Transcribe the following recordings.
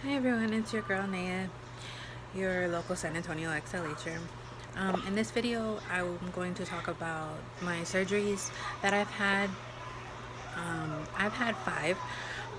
Hi everyone, it's your girl Naya, your local San Antonio XLHer. In this video, I'm going to talk about my surgeries that I've had. I've had 5.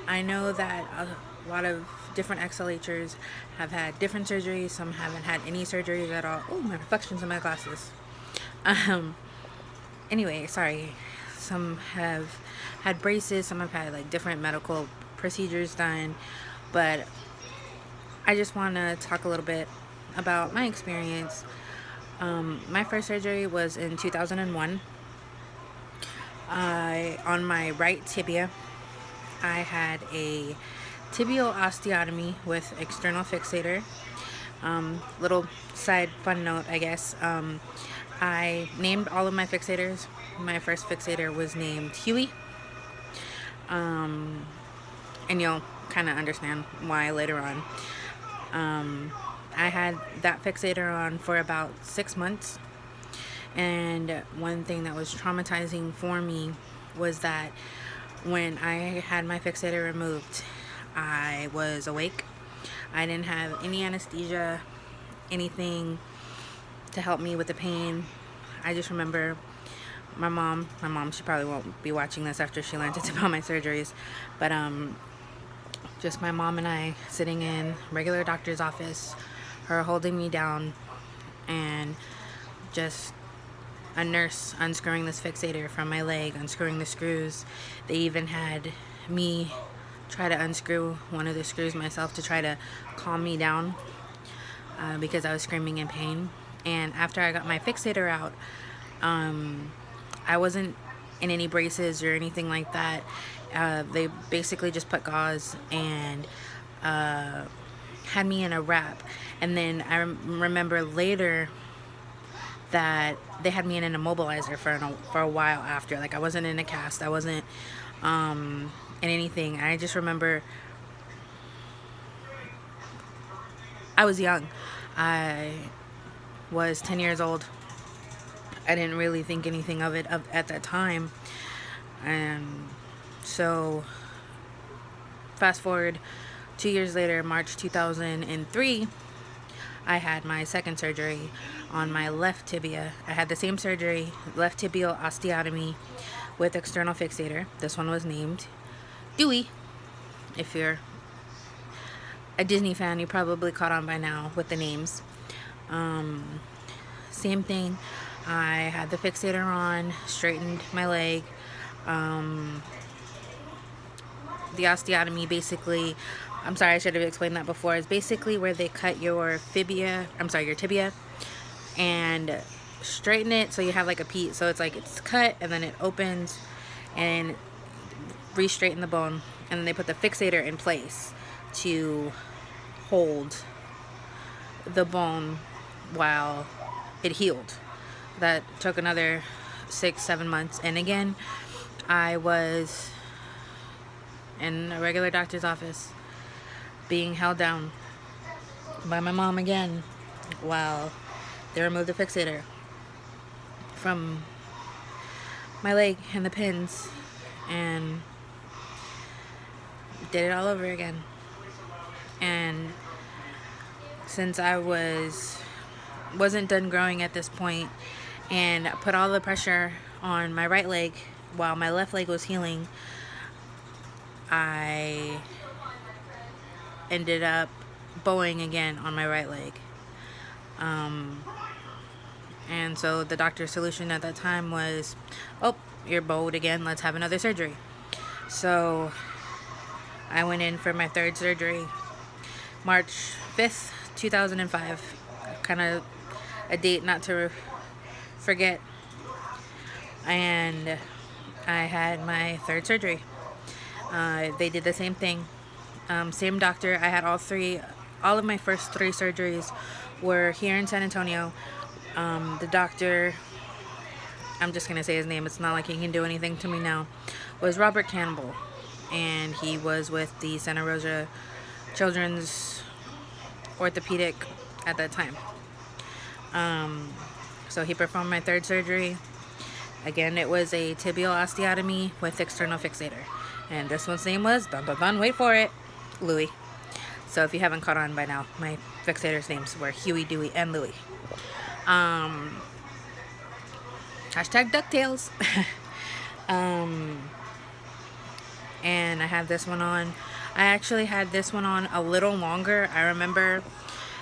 I know that a lot of different XLHers have had different surgeries. Some haven't had any surgeries at all. Oh, my reflections in my glasses. Um, anyway, sorry. Some have had braces. Some have had like different medical procedures done. But I just want to talk a little bit about my experience. My first surgery was in 2001. On my right tibia, I had a tibial osteotomy with external fixator. Little side fun note, I guess. I named all of my fixators. My first fixator was named Huey. And you'll kind of understand why later on. I had that fixator on for about 6 months. And one thing that was traumatizing for me was that when I had my fixator removed, I was awake. I didn't have any anesthesia, anything to help me with the pain. I just remember my mom, she probably won't be watching this after she learns it's about my surgeries, but just my mom and I sitting in regular doctor's office, her holding me down, and just a nurse unscrewing this fixator from my leg, unscrewing the screws. They even had me try to unscrew one of the screws myself to try to calm me down because I was screaming in pain. And after I got my fixator out, I wasn't in any braces or anything like that. They basically just put gauze and had me in a wrap. And then I remember later that they had me in an immobilizer for a while after. Like, I wasn't in a cast. I wasn't in anything. I just remember I was young. I was 10 years old. I didn't really think anything of it at that time. And so fast forward 2 years later, March 2003, I had my second surgery on my left tibia. I had the same surgery, left tibial osteotomy with external fixator. This one was named Dewey. If you're a Disney fan, you probably caught on by now with the names. Same thing. I had the fixator on, straightened my leg. The osteotomy basically, I'm sorry, I should have explained that before, is basically where they cut your tibia and straighten it so you have like a piece. So it's like it's cut and then it opens and re-straighten the bone, and then they put the fixator in place to hold the bone while it healed. That took another 6-7 months, and again I was in a regular doctor's office being held down by my mom again while they removed the fixator from my leg and the pins and did it all over again. And since I wasn't done growing at this point and put all the pressure on my right leg while my left leg was healing, I ended up bowing again on my right leg. And so the doctor's solution at that time was, oh, you're bowed again, let's have another surgery. So I went in for my third surgery, March 5th, 2005. Kind of a date not to forget. And I had my third surgery. They did the same thing. Same doctor. I had all of my first 3 surgeries were here in San Antonio. The doctor, I'm just going to say his name, it's not like he can do anything to me now, was Robert Campbell. And he was with the Santa Rosa Children's Orthopedic at that time. So he performed my third surgery. Again, it was a tibial osteotomy with external fixator. And this one's name was, dun dun dun, wait for it, Louis. So if you haven't caught on by now, my fixators' names were Huey, Dewey, and Louie. Um, hashtag DuckTales. And I had this one on. I actually had this one on a little longer, I remember.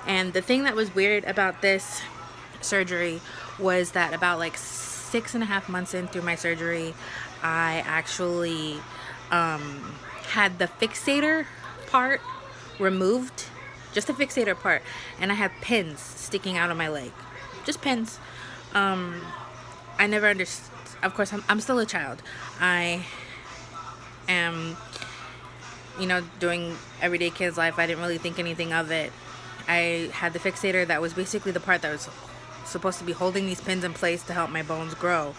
And the thing that was weird about this surgery was that about like 6.5 months in through my surgery, I actually had the fixator part removed, just the fixator part, and I had pins sticking out of my leg, just pins. I never understood. Of course, I'm still a child. I am, doing everyday kid's life. I didn't really think anything of it. I had the fixator that was basically the part that was supposed to be holding these pins in place to help my bones grow.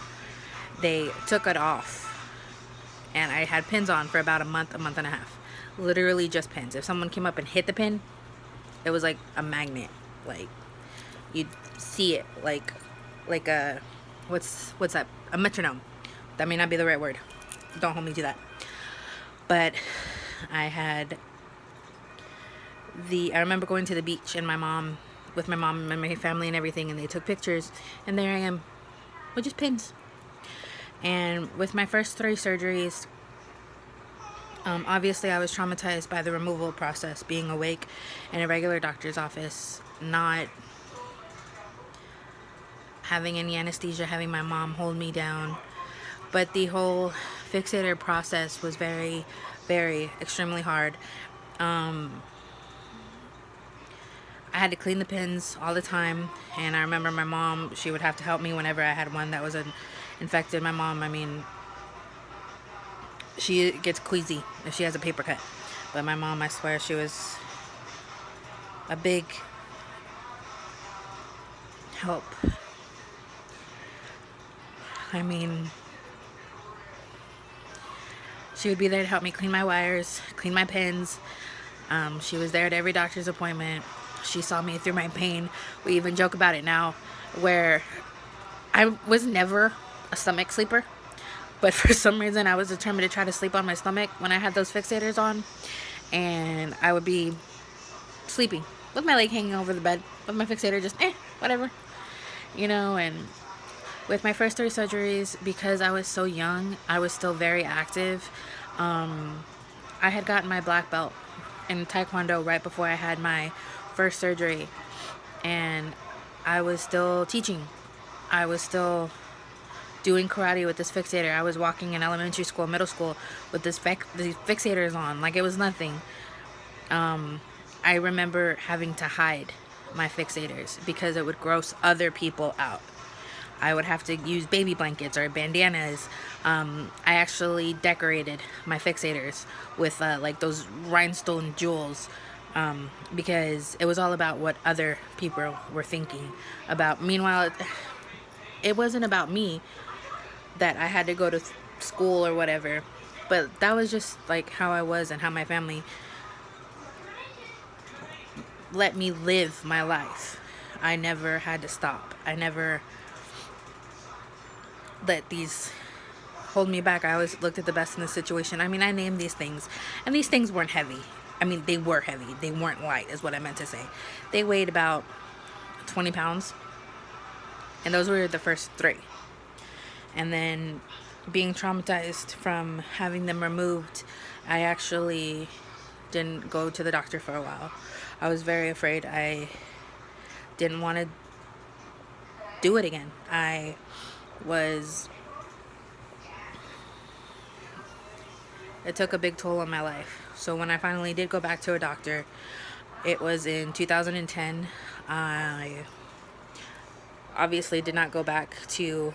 They took it off, and I had pins on for about a month and a half. Literally just pins. If someone came up and hit the pin, it was like a magnet. Like, you'd see it like a, what's that? A metronome. That may not be the right word. Don't hold me to that. But I remember going to the beach with my mom and my family and everything, and they took pictures, and there I am with just pins. And with my first 3 surgeries, obviously I was traumatized by the removal process, being awake in a regular doctor's office, not having any anesthesia, having my mom hold me down. But the whole fixator process was very, very extremely hard. I had to clean the pins all the time, and I remember my mom, she would have to help me whenever I had one that was infected. My mom, she gets queasy if she has a paper cut. But my mom, I swear, she was a big help. She would be there to help me clean my wires, clean my pins. She was there at every doctor's appointment. She saw me through my pain. We even joke about it now, where I was never a stomach sleeper, but for some reason I was determined to try to sleep on my stomach when I had those fixators on, and I would be sleeping with my leg hanging over the bed with my fixator just whatever, and with my first 3 surgeries, because I was so young, I was still very active. I had gotten my black belt in Taekwondo right before I had my first surgery, and I was still teaching. I was still doing karate with this fixator. I was walking in elementary school, middle school with these fixators on like it was nothing. I remember having to hide my fixators because it would gross other people out. I would have to use baby blankets or bandanas. I actually decorated my fixators with like those rhinestone jewels, because it was all about what other people were thinking about. Meanwhile, it wasn't about me that I had to go to school or whatever, but that was just like how I was and how my family let me live my life. I never had to stop. I never let these hold me back. I always looked at the best in the situation. I named these things, and these things weren't heavy. They were heavy. They weren't light, is what I meant to say. They weighed about 20 pounds, and those were the first 3. And then being traumatized from having them removed, I actually didn't go to the doctor for a while. I was very afraid. I didn't want to do it again. It took a big toll on my life. So when I finally did go back to a doctor, it was in 2010. I obviously did not go back to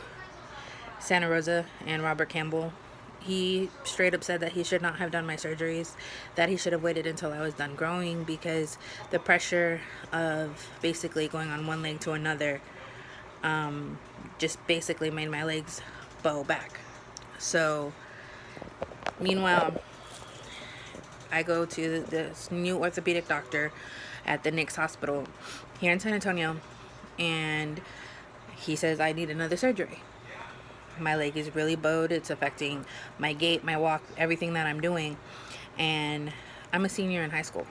Santa Rosa and Robert Campbell. He straight up said that he should not have done my surgeries, that he should have waited until I was done growing, because the pressure of basically going on one leg to another just basically made my legs bow back. So meanwhile, I go to this new orthopedic doctor at the Nix Hospital here in San Antonio, and he says I need another surgery. My leg is really bowed. It's affecting my gait, my walk, everything that I'm doing. And I'm a senior in high school.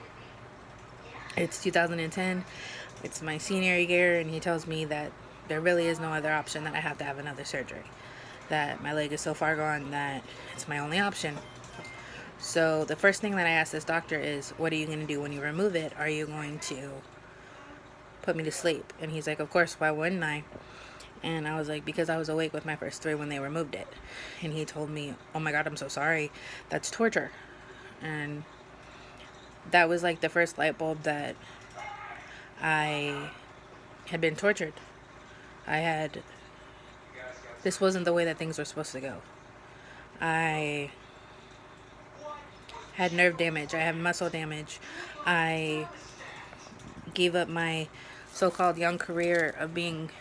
It's 2010. It's my senior year, and he tells me that there really is no other option, that I have to have another surgery. That my leg is so far gone that it's my only option. So the first thing that I asked this doctor is, what are you going to do when you remove it? Are you going to put me to sleep? And he's like, of course, why wouldn't I? And I was like, because I was awake with my first three when they removed it. And he told me, oh my God, I'm so sorry. That's torture. And that was like the first light bulb that I had been tortured. This wasn't the way that things were supposed to go. I had nerve damage. I had muscle damage. I gave up my so-called young career of being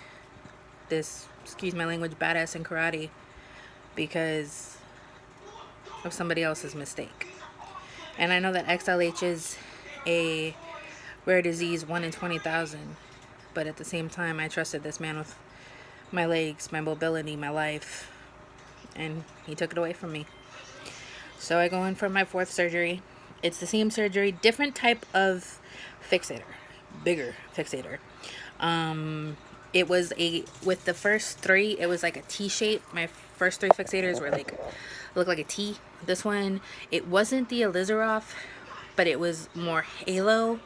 this, excuse my language, badass in karate because of somebody else's mistake. And I know that XLH is a rare disease, 1 in 20,000. But at the same time, I trusted this man with my legs, my mobility, my life. And he took it away from me. So I go in for my fourth surgery. It's the same surgery, different type of fixator. Bigger fixator. It was with the first three, it was like a T shape. My first three fixators were like, looked like a T. This one, it wasn't the Alizaroff, but it was more halo.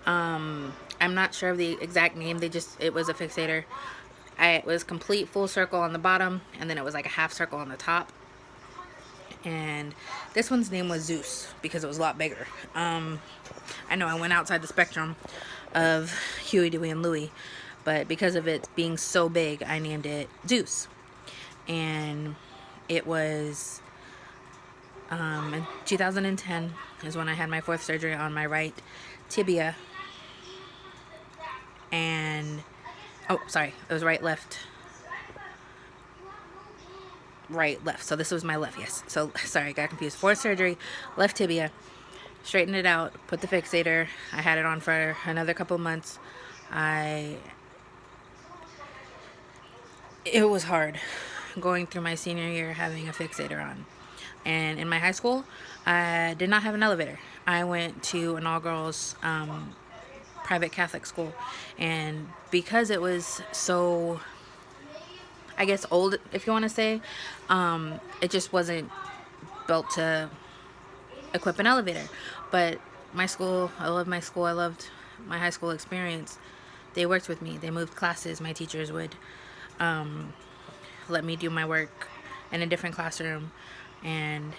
I'm not sure of the exact name. It was a fixator. It was complete full circle on the bottom, and then it was like a half circle on the top. And this one's name was Zeus because it was a lot bigger. I know I went outside the spectrum of Huey, Dewey, and Louie, but because of it being so big, I named it Zeus. And it was in 2010 is when I had my fourth surgery on my right tibia. And oh, sorry, it was right, left. So this was my left, yes. So sorry, I got confused. Fourth surgery, left tibia. Straightened it out, put the fixator. I had it on for another couple of months. It was hard going through my senior year having a fixator on. And in my high school, I did not have an elevator. I went to an all-girls private Catholic school. And because it was so, I guess, old, if you want to say, it just wasn't built to equip an elevator. But my school, I loved my school. I loved my high school experience. They worked with me. They moved classes. My teachers would let me do my work in a different classroom. And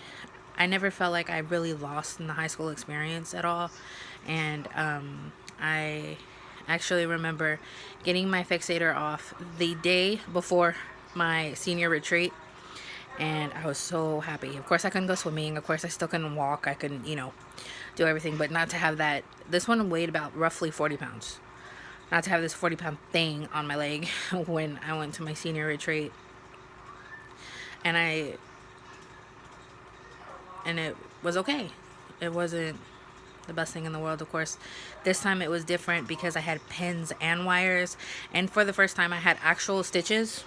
I never felt like I really lost in the high school experience at all. And I actually remember getting my fixator off the day before my senior retreat. And I was so happy. Of course, I couldn't go swimming. Of course, I still couldn't walk. I couldn't, do everything. But not to have that. This one weighed about roughly 40 pounds. Not to have this 40-pound thing on my leg when I went to my senior retreat. And it was okay. It wasn't the best thing in the world, of course. This time it was different because I had pins and wires. And for the first time, I had actual stitches,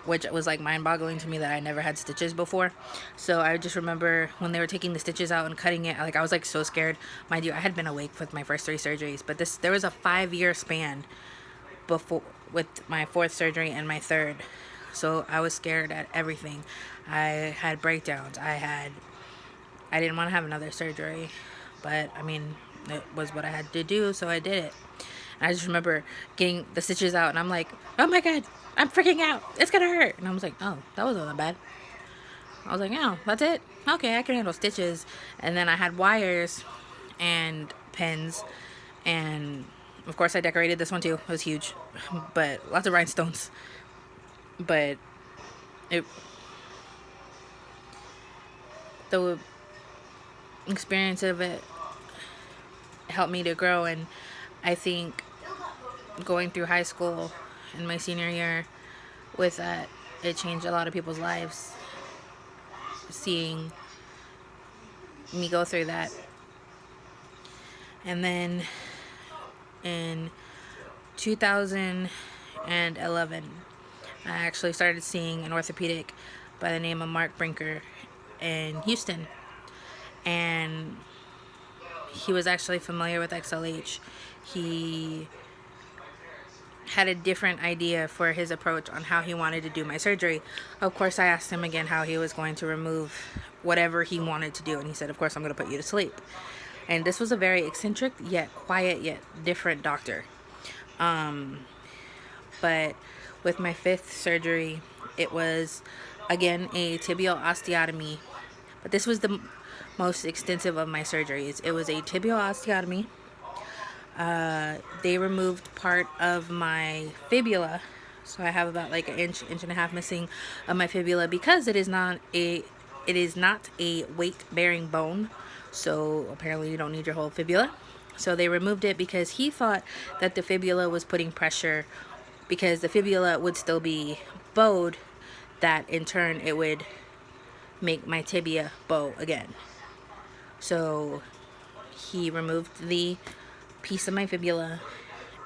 which was like mind-boggling to me that I never had stitches before. So I just remember when they were taking the stitches out and cutting it, I was like so scared. Mind you, I had been awake with my first three surgeries, but there was a 5-year span before with my fourth surgery and my third. So I was scared at everything. I had breakdowns. I didn't want to have another surgery, but I mean, it was what I had to do, so I did it. And I just remember getting the stitches out, and I'm like, oh my God, I'm freaking out. It's gonna hurt. And I was like, oh, that wasn't that bad. I was like, oh, that's it? Okay, I can handle stitches. And then I had wires and pins, and of course I decorated this one too. It was huge, but lots of rhinestones. But the experience of it helped me to grow. And I think going through high school in my senior year with that, it changed a lot of people's lives, seeing me go through that. And then in 2011, I actually started seeing an orthopedic by the name of Mark Brinker in Houston. And he was actually familiar with XLH. He had a different idea for his approach on how he wanted to do my surgery. Of course, I asked him again how he was going to remove whatever he wanted to do, and he said, of course, I'm going to put you to sleep. And this was a very eccentric, yet quiet, yet different doctor. But with my 5th surgery, it was, again, a tibial osteotomy. But this was the most extensive of my surgeries. It was a tibial osteotomy. They removed part of my fibula, so I have about like an inch and a half missing of my fibula, because it is not a weight-bearing bone. So apparently you don't need your whole fibula. So they removed it because he thought that the fibula was putting pressure, because the fibula would still be bowed, that in turn it would make my tibia bow again. So he removed the piece of my fibula,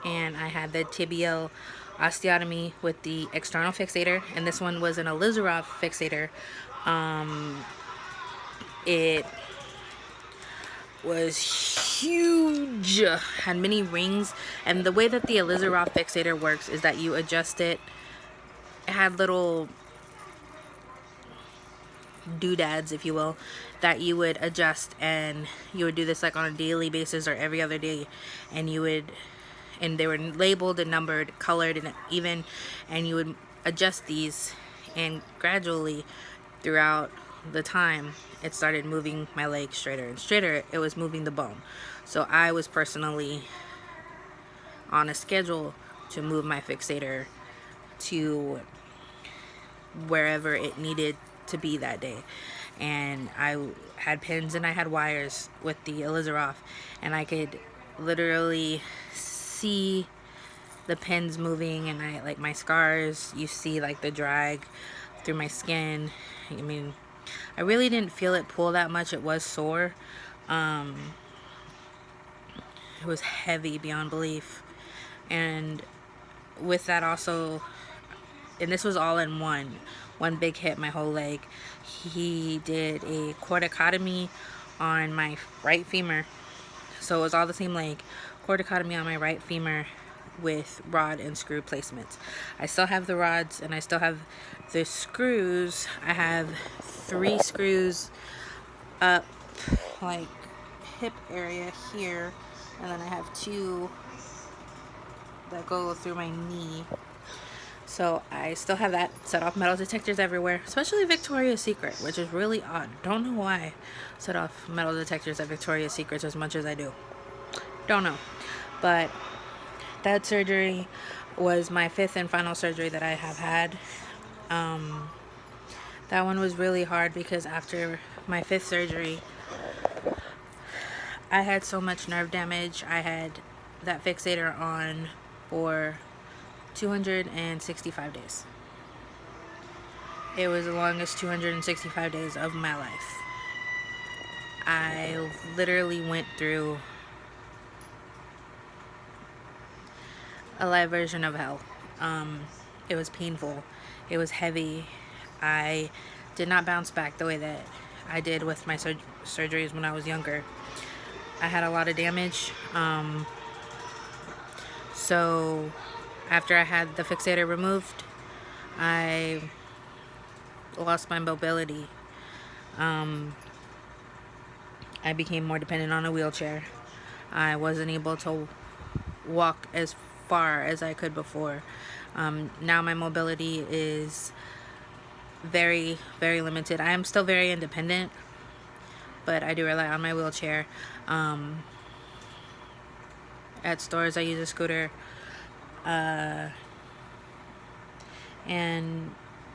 and I had the tibial osteotomy with the external fixator, and this one was an Elizarov fixator. It was huge, had many rings, and the way that the Elizarov fixator works is that you adjust it. It had little doodads, if you will, that you would adjust, and you would do this like on a daily basis or every other day, and they were labeled and numbered, colored, and even, and you would adjust these, and gradually throughout the time it started moving my leg straighter and straighter. It was moving the bone. So I was personally on a schedule to move my fixator to wherever it needed to be that day. And I had pins and I had wires with the Elizarov, and I could literally see the pins moving, and I like my scars, you see like the drag through my skin. I mean, I really didn't feel it pull that much. It was sore. It was heavy beyond belief. And with that also, and this was all in one big hit, my whole leg. He did a corticotomy on my right femur. So it was all the same leg. Corticotomy on my right femur with rod and screw placements. I still have the rods and I still have the screws. I have 3 screws up like hip area here, and then I have 2 that go through my knee. So I still have that. Set off metal detectors everywhere, especially Victoria's Secret, which is really odd. Don't know why I set off metal detectors at Victoria's Secret as much as I do. Don't know. But that surgery was my 5th and final surgery that I have had. That one was really hard because after my 5th surgery, I had so much nerve damage. I had that fixator on for 265 days. It was the longest 265 days of my life. I literally went through a live version of hell. It was painful. It was heavy. I did not bounce back the way that I did with my surgeries when I was younger. I had a lot of damage. So after I had the fixator removed, I lost my mobility. I became more dependent on a wheelchair. I wasn't able to walk as far as I could before. Now my mobility is very, very limited. I am still very independent, but I do rely on my wheelchair. At stores I use a scooter. And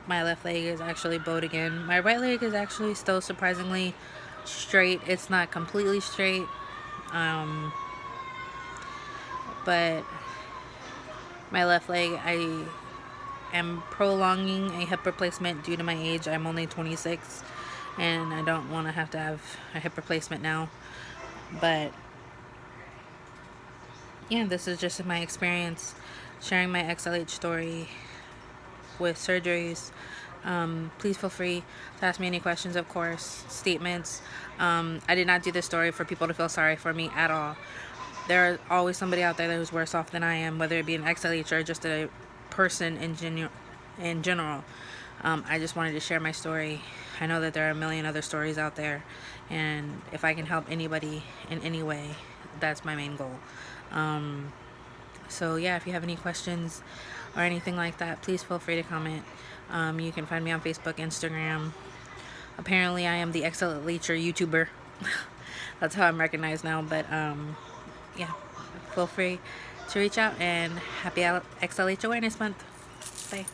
my left leg is actually bowed again. My right leg is actually still surprisingly straight. It's not completely straight, but my left leg, I am prolonging a hip replacement due to my age. I'm only 26 and I don't want to have a hip replacement now. But yeah, this is just my experience sharing my XLH story with surgeries, Please feel free to ask me any questions, of course, statements. I did not do this story for people to feel sorry for me at all. There are always somebody out there who's worse off than I am, whether it be an XLH or just a person in general. I just wanted to share my story. I know that there are a million other stories out there, and if I can help anybody in any way, that's my main goal. So yeah, if you have any questions or anything like that, please feel free to comment. You can find me on Facebook, Instagram. Apparently, I am the XLH YouTuber. That's how I'm recognized now. But yeah, feel free to reach out, and happy XLH Awareness Month. Bye.